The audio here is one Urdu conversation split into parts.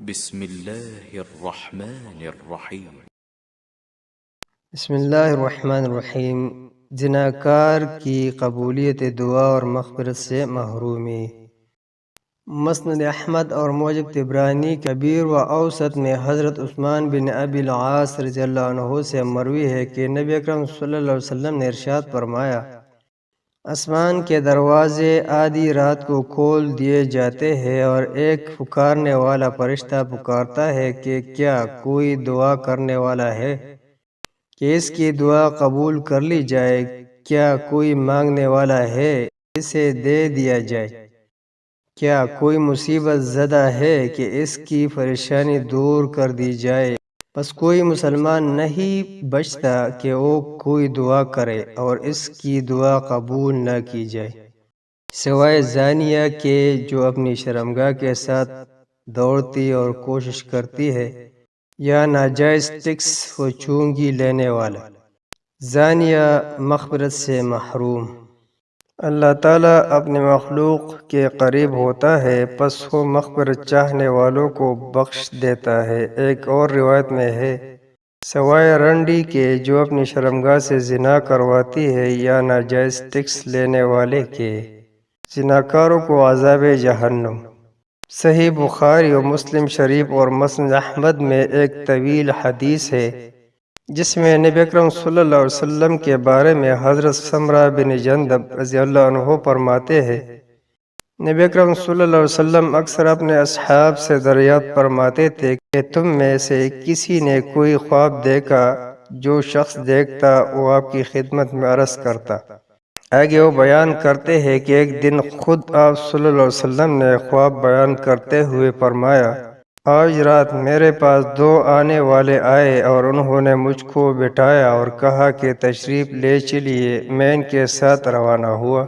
بسم الله الرحمن الرحیم۔ بسم اللہ الرحمن الرحیم۔ زناکار کی قبولیت دعا اور مغفرت سے محرومی۔ مسند احمد اور موجب طبرانی کبیر و اوسط میں حضرت عثمان بن ابی العاص رضی اللہ عنہ سے مروی ہے کہ نبی اکرم صلی اللہ علیہ وسلم نے ارشاد فرمایا، آسمان کے دروازے آدھی رات کو کھول دیے جاتے ہیں اور ایک پکارنے والا فرشتہ پکارتا ہے کہ کیا کوئی دعا کرنے والا ہے کہ اس کی دعا قبول کر لی جائے، کیا کوئی مانگنے والا ہے اسے دے دیا جائے، کیا کوئی مصیبت زدہ ہے کہ اس کی پریشانی دور کر دی جائے۔ بس کوئی مسلمان نہیں بچتا کہ وہ کوئی دعا کرے اور اس کی دعا قبول نہ کی جائے، سوائے زانیہ کے جو اپنی شرمگاہ کے ساتھ دوڑتی اور کوشش کرتی ہے، یا ناجائز ٹیکس و چونگی لینے والا۔ زانیہ مغفرت سے محروم۔ اللہ تعالیٰ اپنے مخلوق کے قریب ہوتا ہے، پس وہ مغفرت چاہنے والوں کو بخش دیتا ہے۔ ایک اور روایت میں ہے، سوائے رنڈی کے جو اپنی شرمگاہ سے زنا کرواتی ہے یا ناجائز ٹیکس لینے والے کے، زناکاروں کو عذاب جہنم۔ صحیح بخاری و مسلم شریف اور مسند احمد میں ایک طویل حدیث ہے جس میں نبی اکرم صلی اللہ علیہ وسلم کے بارے میں حضرت سمرہ بن جندب رضی اللہ عنہ فرماتے ہیں، نبی اکرم صلی اللہ علیہ وسلم اکثر اپنے اصحاب سے دریافت فرماتے تھے کہ تم میں سے کسی نے کوئی خواب دیکھا؟ جو شخص دیکھتا وہ آپ کی خدمت میں عرض کرتا۔ آگے وہ بیان کرتے ہیں کہ ایک دن خود آپ صلی اللہ علیہ وسلم نے خواب بیان کرتے ہوئے فرمایا، آج رات میرے پاس دو آنے والے آئے اور انہوں نے مجھ کو بٹھایا اور کہا کہ تشریف لے چلیے۔ میں ان کے ساتھ روانہ ہوا۔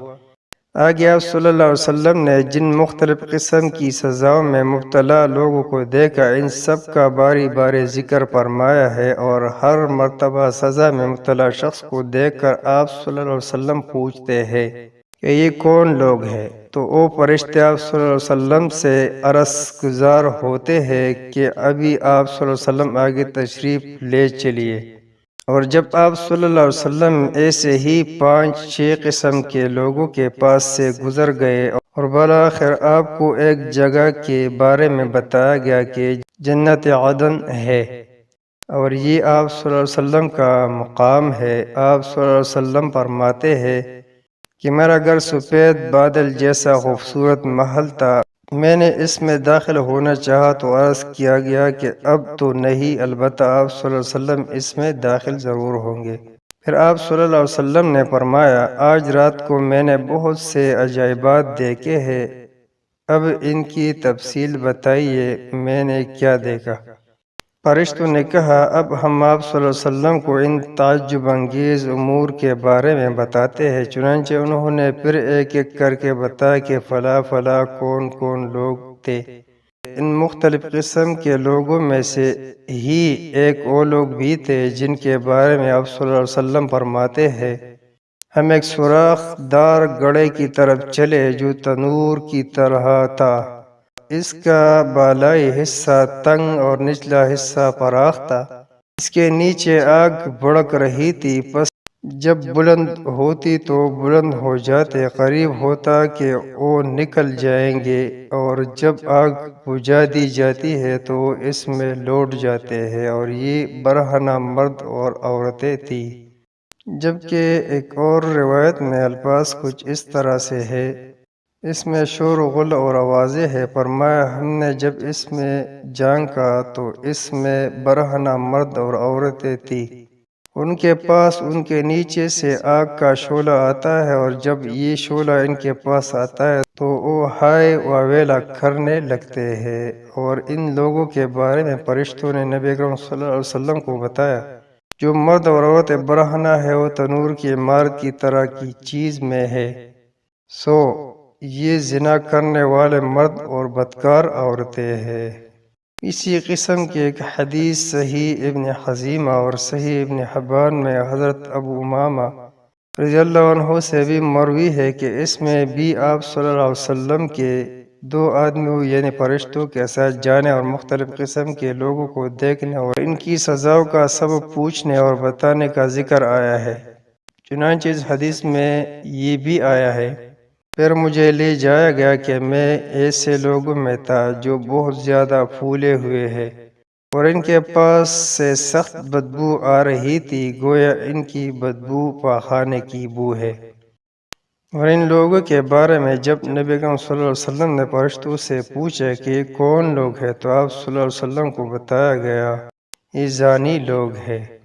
آگے آپ صلی اللہ علیہ وسلم نے جن مختلف قسم کی سزاؤں میں مبتلا لوگوں کو دیکھا، ان سب کا باری باری ذکر فرمایا ہے، اور ہر مرتبہ سزا میں مبتلا شخص کو دیکھ کر آپ صلی اللہ علیہ وسلم پوچھتے ہیں کہ یہ کون لوگ ہیں؟ تو وہ فرشتے آپ صلی اللہ علیہ وسلم سے عرض گزار ہوتے ہیں کہ ابھی آپ صلی اللہ علیہ وسلم آگے تشریف لے چلیے۔ اور جب آپ صلی اللہ علیہ وسلم ایسے ہی 5-6 قسم کے لوگوں کے پاس سے گزر گئے اور بالآخر آپ کو ایک جگہ کے بارے میں بتایا گیا کہ جنت عدن ہے اور یہ آپ صلی اللہ علیہ وسلم کا مقام ہے۔ آپ صلی اللہ علیہ وسلم فرماتے ہیں کہ میرا گھر سفید بادل جیسا خوبصورت محل تھا، میں نے اس میں داخل ہونا چاہا تو عرض کیا گیا کہ اب تو نہیں، البتہ آپ صلی اللہ علیہ وسلم اس میں داخل ضرور ہوں گے۔ پھر آپ صلی اللہ علیہ وسلم نے فرمایا، آج رات کو میں نے بہت سے عجائبات دیکھے ہیں، اب ان کی تفصیل بتائیے میں نے کیا دیکھا؟ فرشتوں نے کہا، اب ہم آپ صلی اللہ علیہ وسلم کو ان تعجب انگیز امور کے بارے میں بتاتے ہیں۔ چنانچہ انہوں نے پھر ایک ایک کر کے بتایا کہ فلاں فلاں کون کون لوگ تھے۔ ان مختلف قسم کے لوگوں میں سے ہی ایک وہ لوگ بھی تھے جن کے بارے میں آپ صلی اللہ علیہ وسلم فرماتے ہیں، ہم ایک سوراخ دار گڑھے کی طرف چلے جو تنور کی طرح تھا، اس کا بالائی حصہ تنگ اور نچلا حصہ فراخ تھا، اس کے نیچے آگ بھڑک رہی تھی، پس جب بلند ہوتی تو بلند ہو جاتے، قریب ہوتا کہ وہ نکل جائیں گے، اور جب آگ بجھا دی جاتی ہے تو وہ اس میں لوٹ جاتے ہیں، اور یہ برہنہ مرد اور عورتیں تھیں۔ جبکہ ایک اور روایت میں الفاظ کچھ اس طرح سے ہے، اس میں شور و غل اور آوازیں ہیں۔ فرمایا، ہم نے جب اس میں جھانکا تو اس میں برہنہ مرد اور عورتیں تھیں، ان کے پاس ان کے نیچے سے آگ کا شعلہ آتا ہے، اور جب یہ شعلہ ان کے پاس آتا ہے تو وہ ہائے واویلا کرنے لگتے ہیں۔ اور ان لوگوں کے بارے میں فرشتوں نے نبی اکرم صلی اللہ علیہ وسلم کو بتایا، جو مرد اور عورت برہنہ ہے وہ تنور کی عمارت کی طرح کی چیز میں ہے، سو یہ زنا کرنے والے مرد اور بدکار عورتیں ہیں۔ اسی قسم کی ایک حدیث صحیح ابن خزیمہ اور صحیح ابن حبان میں حضرت ابو امامہ رضی اللہ عنہ سے بھی مروی ہے کہ اس میں بھی آپ صلی اللہ علیہ وسلم کے دو آدمیوں یعنی فرشتوں کے ساتھ جانے اور مختلف قسم کے لوگوں کو دیکھنے اور ان کی سزاؤں کا سبب پوچھنے اور بتانے کا ذکر آیا ہے۔ چنانچہ اس حدیث میں یہ بھی آیا ہے، پھر مجھے لے جایا گیا کہ میں ایسے لوگوں میں تھا جو بہت زیادہ پھولے ہوئے ہیں اور ان کے پاس سے سخت بدبو آ رہی تھی، گویا ان کی بدبو پاخانے کی بو ہے۔ اور ان لوگوں کے بارے میں جب نبی اکرم صلی اللہ علیہ وسلم نے فرشتوں سے پوچھا کہ یہ کون لوگ ہیں، تو آپ صلی اللہ علیہ وسلم کو بتایا گیا یہ زانی لوگ ہیں۔